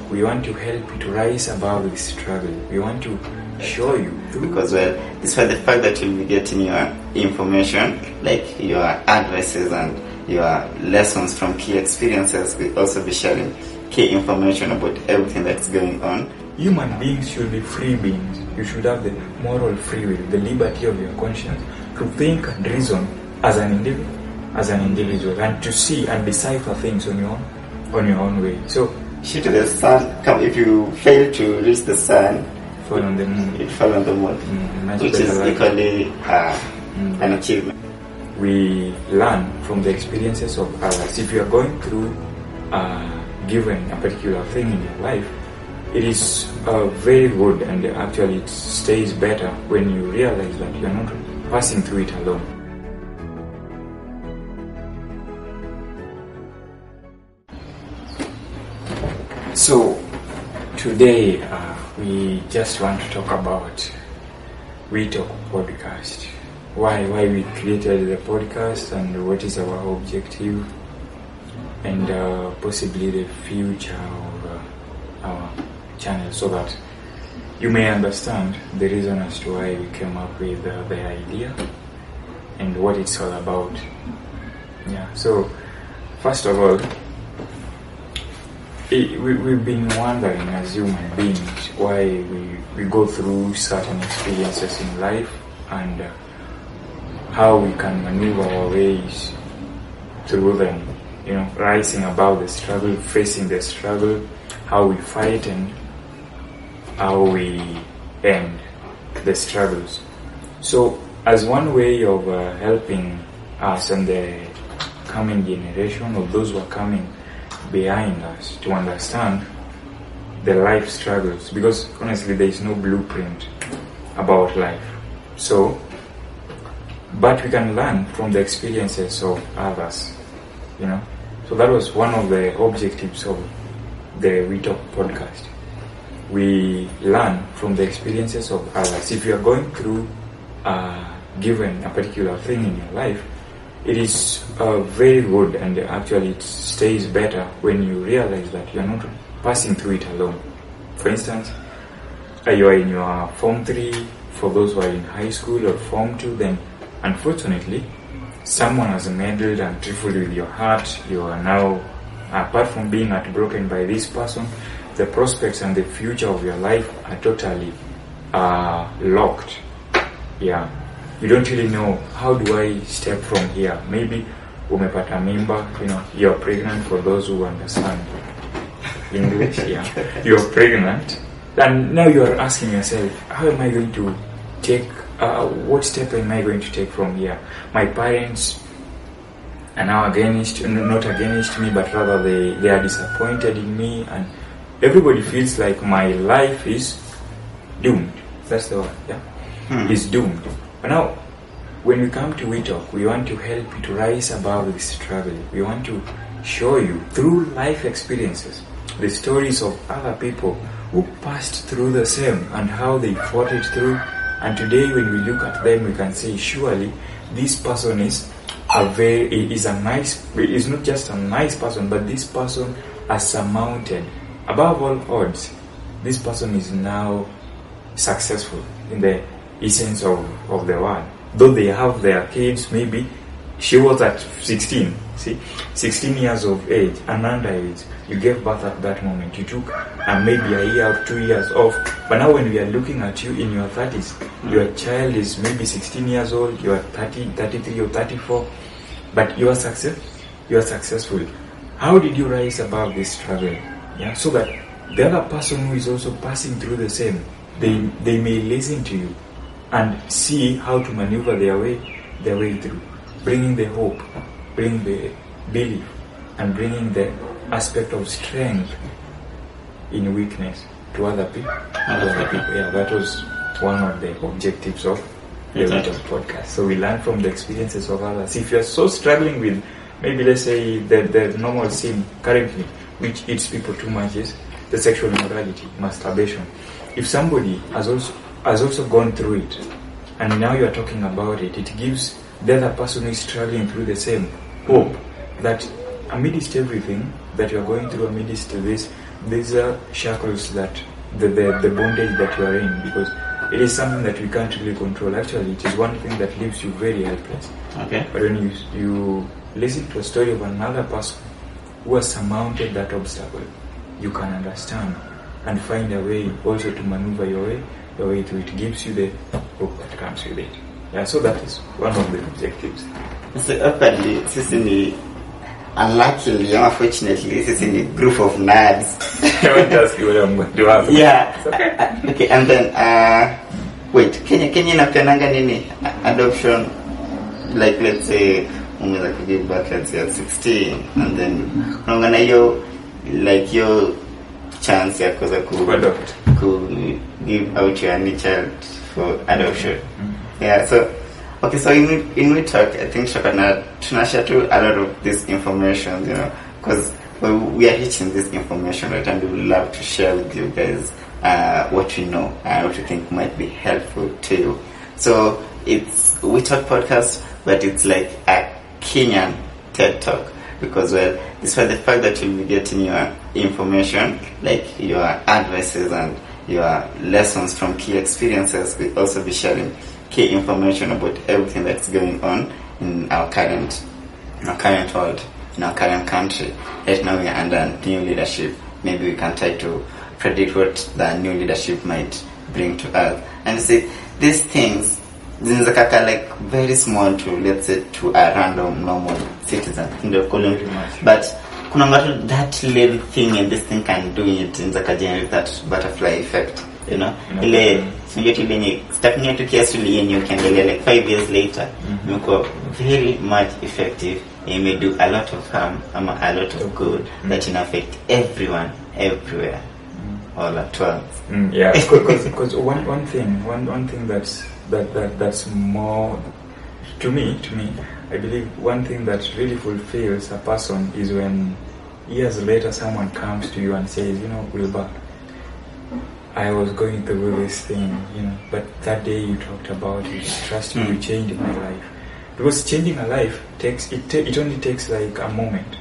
WeTalk, we want to help you to rise above this struggle. We want to show you. Because, despite the fact that you'll be getting your information, like your advices and your lessons from key experiences, we'll also be sharing key information about everything that's going on. Human beings should be free beings. You should have the moral free will, the liberty of your conscience to think and reason as an individual, and to see and decipher things on your own way. So, shoot to the sun. Come, if you fail to reach the sun, fall on the moon. It fall on the moon, which is equally an achievement. We learn from the experiences of others. If you are going through given a particular thing in your life, it is very good, and actually it stays better when you realize that you are not passing through it alone. So today we just want to talk about WeTalk podcast. Why we created the podcast and what is our objective, and possibly the future of our channel, so that you may understand the reason as to why we came up with the idea and what it's all about. Yeah. So first of all, we've been wondering as human beings why we go through certain experiences in life, and how we can maneuver our ways through them, rising above the struggle, facing the struggle, how we fight and how we end the struggles. So as one way of helping us and the coming generation, or those who are coming behind us, to understand the life struggles, because honestly there is no blueprint about life. But we can learn from the experiences of others, So that was one of the objectives of the WeTalk podcast. We learn from the experiences of others. If you are going through given a particular thing in your life, it is very good, and actually it stays better when you realize that you are not passing through it alone. For instance, you are in your Form 3, for those who are in high school, or Form 2, then unfortunately someone has meddled and trifled with your heart. You are now, apart from being heartbroken by this person, the prospects and the future of your life are totally locked. Yeah. You don't really know, how do I step from here? Maybe umepata mimba, you're pregnant, for those who understand English. Yeah, you're pregnant, and now you are asking yourself, how am I going to take, what step am I going to take from here? My parents are now not against me, but rather they are disappointed in me, and everybody feels like my life is doomed. That's the word, yeah? Is doomed. But now, when we come to WeTalk, we want to help you to rise above this struggle. We want to show you, through life experiences, the stories of other people who passed through the same and how they fought it through. And today, when we look at them, we can say, surely this person is not just a nice person, but this person has surmounted, above all odds, this person is now successful in the essence of the word. Though they have their kids, maybe she was at 16, 16 years of age, an underage. You gave birth at that moment. You took maybe a year or 2 years off. But now when we are looking at you in your 30s, your child is maybe 16 years old, you are 30, 33 or 34, but you are successful. How did you rise above this struggle? Yeah, so that the other person who is also passing through the same, they may listen to you and see how to maneuver their way through, bringing the hope, bringing the belief, and bringing the aspect of strength in weakness to other people. Yeah, that was one of the objectives of the WeTalk podcast. So we learn from the experiences of others. If you're so struggling with, maybe let's say the normal sin currently, which eats people too much, is the sexual immorality, masturbation. If somebody has also gone through it, and now you are talking about it, it gives the other person who is struggling through the same hope that amidst everything that you are going through, amidst this these are shackles that the bondage that you are in, because it is something that we can't really control. Actually, it is one thing that leaves you very helpless. Okay. But when you listen to a story of another person who has surmounted that obstacle, you can understand and find a way also to maneuver your way through. It gives you the hope that comes with it. Yeah, so that is one of the objectives. So apparently, sisi ni unluckily or unfortunately, sisi ni group of nerds. I want to ask you what I'm going to ask. Yeah. It's okay. Okay, and then wait, Kenya inapeananga nini adoption? Like let's say umeweza to give birth let's say at 16, and then unaona hiyo like your chance ya kuweza ku give out your any child for adoption. Yeah, so okay, so in WeTalk, I think tunashare too a lot of this information, you know, because we are reaching this information, right, and we would love to share with you guys what we know and what we think might be helpful to you. So it's WeTalk podcast, but it's like a Kenyan TED Talk, because well, despite the fact that you'll be getting your information, like your advices and your lessons from key experiences, we'll also be sharing key information about everything that's going on in our current world, in our current country. Right now we are under new leadership. Maybe we can try to predict what the new leadership might bring to us. And you see, these things, zinaweza like very small to, let's say, to a random normal citizen. But kuna ngatu that little thing and this thing can do it, zinaweza generate that butterfly effect. You know, ile stepping into carefully and you can like 5 years later, you go very much effective. You may do a lot of harm, a lot of good that can affect everyone, everywhere, all at once. Yeah, because one thing that's more to me, I believe one thing that really fulfills a person is when years later someone comes to you and says, you know, Wilbur, I was going through this thing, you know, but that day you talked about it, trust me, you changed my life. Because changing a life it only takes like a moment.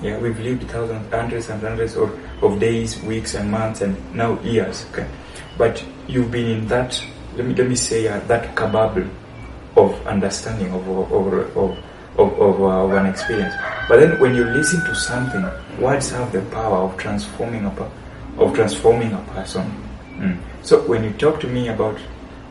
Yeah, we've lived thousands, hundreds of days, weeks and months and now years, okay? But you've been in that, let me say, that kababble of understanding of an experience. But then when you listen to something, words have the power of transforming a person. So when you talk to me about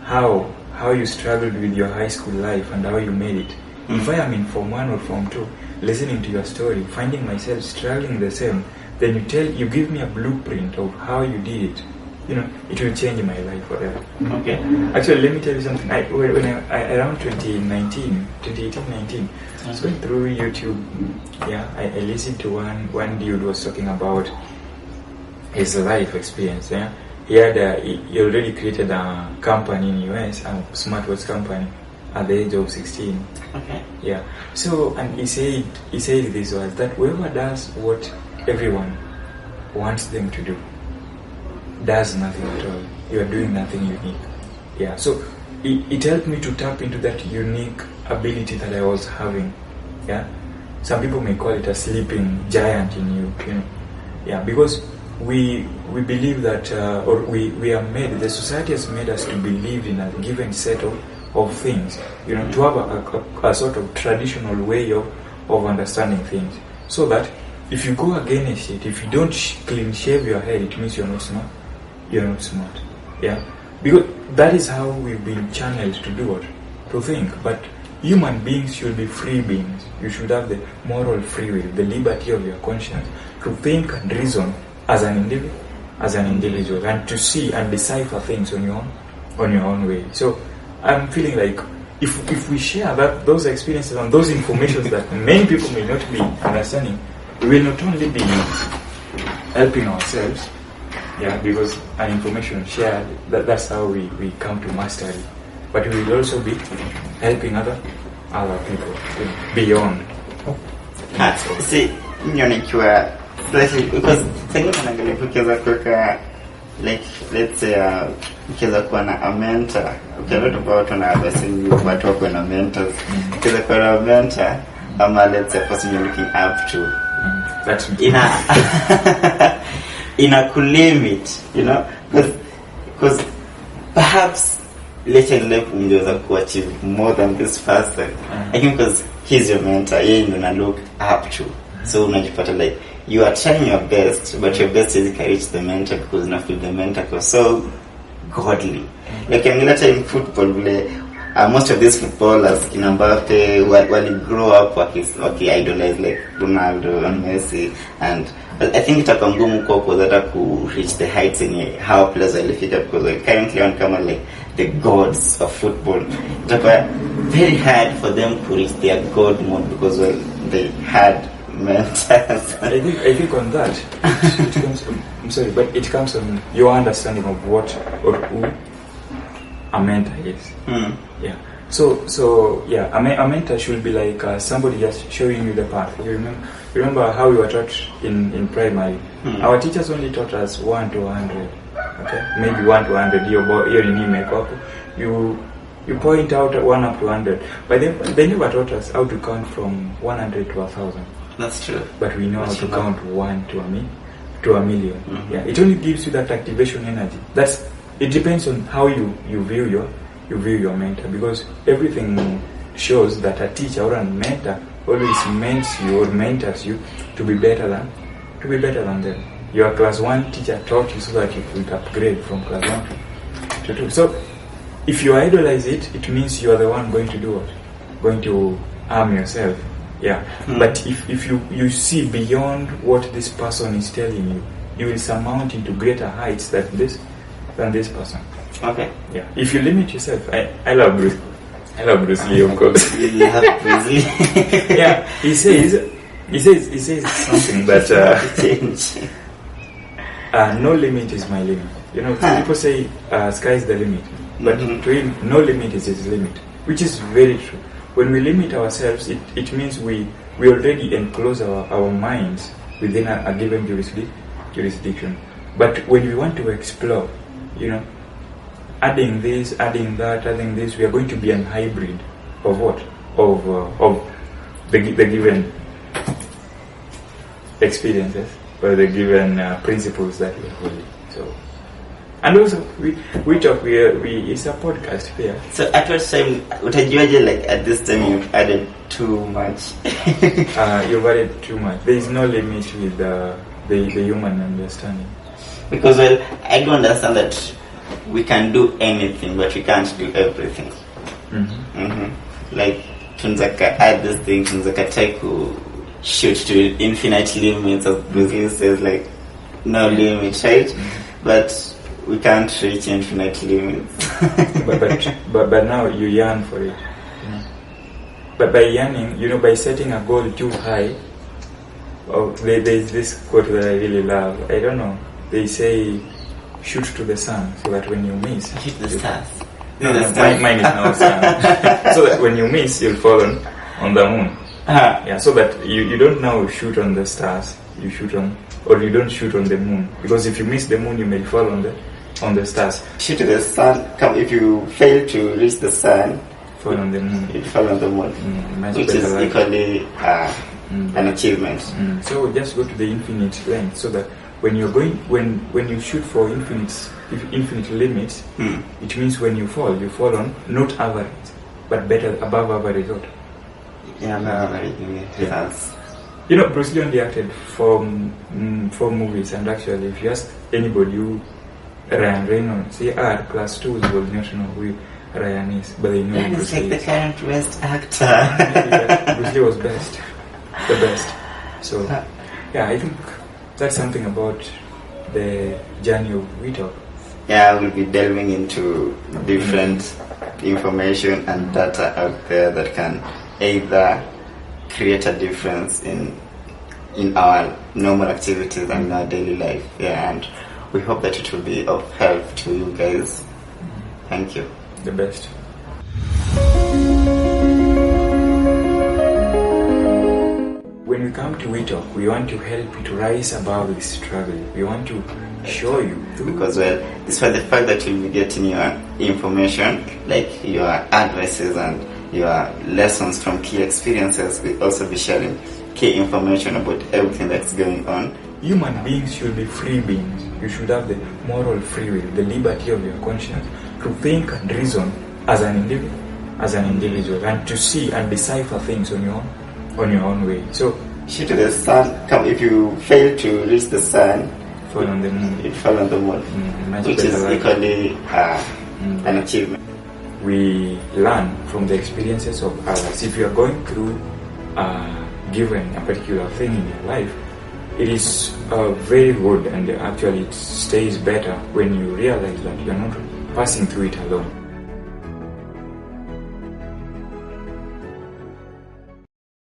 how you struggled with your high school life and how you made it, if I am in Form 1 or Form 2, listening to your story, finding myself struggling the same, then you give me a blueprint of how you did it. You know, it will change my life forever. Okay. Actually, let me tell you something. When I around 2018, 19, I was going through YouTube. Yeah, I listened to one dude was talking about his life experience. Yeah, he already created a company in US, a smartwatch company, at the age of 16. Okay. Yeah. So, and he said this was that whoever does what everyone wants them to do does nothing at all. You are doing nothing unique. Yeah. So it helped me to tap into that unique ability that I was having. Yeah. Some people may call it a sleeping giant in you. You know. Yeah. Because we believe that, or we are made. The society has made us to believe in a given set of things. You know, to have a sort of traditional way of understanding things. So that if you go against it, if you don't clean shave your head, it means you're not smart. You're not smart. Yeah? Because that is how we've been channeled to do what? To think. But human beings should be free beings. You should have the moral free will, the liberty of your conscience to think and reason as an individual, and to see and decipher things on your own way. So I'm feeling like if we share those experiences and those informations that many people may not be understanding, we will not only be helping ourselves, yeah, because an information shared, that's how we come to mastery. But we will also be helping other people beyond. See, nikiwa slightly, because second naangalia ukiweza kuweka like let's say ukiweza kuwa na a mentor, ukiweza kuwa watu na advising watu wako na mentors, ukiweza kuwa na mentor ama let's say person you're looking up to, that's me. inakulimit, you know, because perhaps later in life ungeweza kuachieve more than this person. I think because he's your mentor, yeye ndio una look up to. So unajipata like you are trying your best, but your best is to reach the mentor because now feel the mentor was so godly. Like in football, most of these footballers in Mbappe will grow up idolize like Ronaldo and Messi, and I think itakuwa ngumu kwa hata ku reach the heights in how players walifika, because like currently on camera like the gods of football. Itakuwa very hard for them to reach their god mode because they had mentors. I think on that it comes. I'm sorry, but it comes on your understanding of what or who a mentor is. Yeah. So yeah, a mentor should be like somebody just showing you the path. You remember how we were taught in primary? Our teachers only taught us 1 to 100. Okay, maybe 1 to 100. You point out 1 up to 100, but they never taught us how to count from 100 to 1,000. That's true. But we know how to count 1 to a million. Yeah, it only gives you that activation energy. It depends on how you view your mentor, because everything shows that a teacher or a mentor always mentors you to be better than them. Your class 1 teacher taught you so that you could upgrade from class 1 to 2. So if you idolize it, it means you are the one going to do what? Going to harm yourself. Yeah. But if you see beyond what this person is telling you, you will surmount into greater heights than this person. Okay. Yeah. If you limit yourself, I love Bruce Lee, of course. You love Bruce Lee. Yeah. He says something that no limit is my limit. You know, people say sky is the limit, but to him, no limit is his limit, which is very true. When we limit ourselves, it means we already enclose our minds within a given jurisdiction. But when we want to explore, you know, adding this, adding that, adding this, we are going to be an hybrid of what? Of the given experiences or the given principles that we are holding. So, and also we talk. It's a podcast here. So at what time, utajuaje like at this time you've added too much? You've added too much. There is no limit with the human understanding. Because I do understand that we can do anything, but we can't do everything. Like tunzaka add this thing, tunzaka try to shoot to infinite limits, as Bruce Lee says, like no limit, right? But we can't reach infinite limits. but now you yearn for it. You know? But by yearning, you know, by setting a goal too high, there's this quote that I really love. I don't know. They say, shoot to the sun, so that when you miss, hit the stars. No, mine is now sun. So that when you miss, you'll fall on the moon. Yeah, so that you don't now shoot on the stars. You shoot on, or you don't shoot on the moon, because if you miss the moon, you may fall on the stars. Shoot to the sun. If you fail to reach the sun, fall on the moon. You fall on the moon, which is equally an achievement. So just go to the infinite length, so that when you're going, when you shoot for infinite limits, it means when you fall on not average, but better, above average. Yeah, above average. Yes. You know, Bruce Lee only acted for movies, and actually, if you ask anybody who Ryan Reynolds, class 2 will not know who Ryan is, but they know Bruce Lee. It's like the current best actor. Bruce Lee was the best. So, yeah, I think that's something about the journey of WeTalk. Yeah, we'll be delving into different information and data out there that can either create a difference in our normal activities and in our daily life. Yeah, and we hope that it will be of help to you guys. Thank you. The best. When we come to WeTalk, we want to help you to rise above this struggle. We want to show you. Because, despite the fact that you'll be getting your information, like your advices and your lessons from key experiences, we'll also be sharing key information about everything that's going on human beings should be free beings. You should have the moral free will, the liberty of your conscience to think and reason as an individual, and to see and decipher things on your own way. So, shoot to the sun. If you fail to reach the sun, fall on the moon. It fall on the moon, which is equally an achievement. We learn from the experiences of others. If you are going through given a particular thing in your life, it is very good, and actually it stays better when you realize that you are not passing through it alone.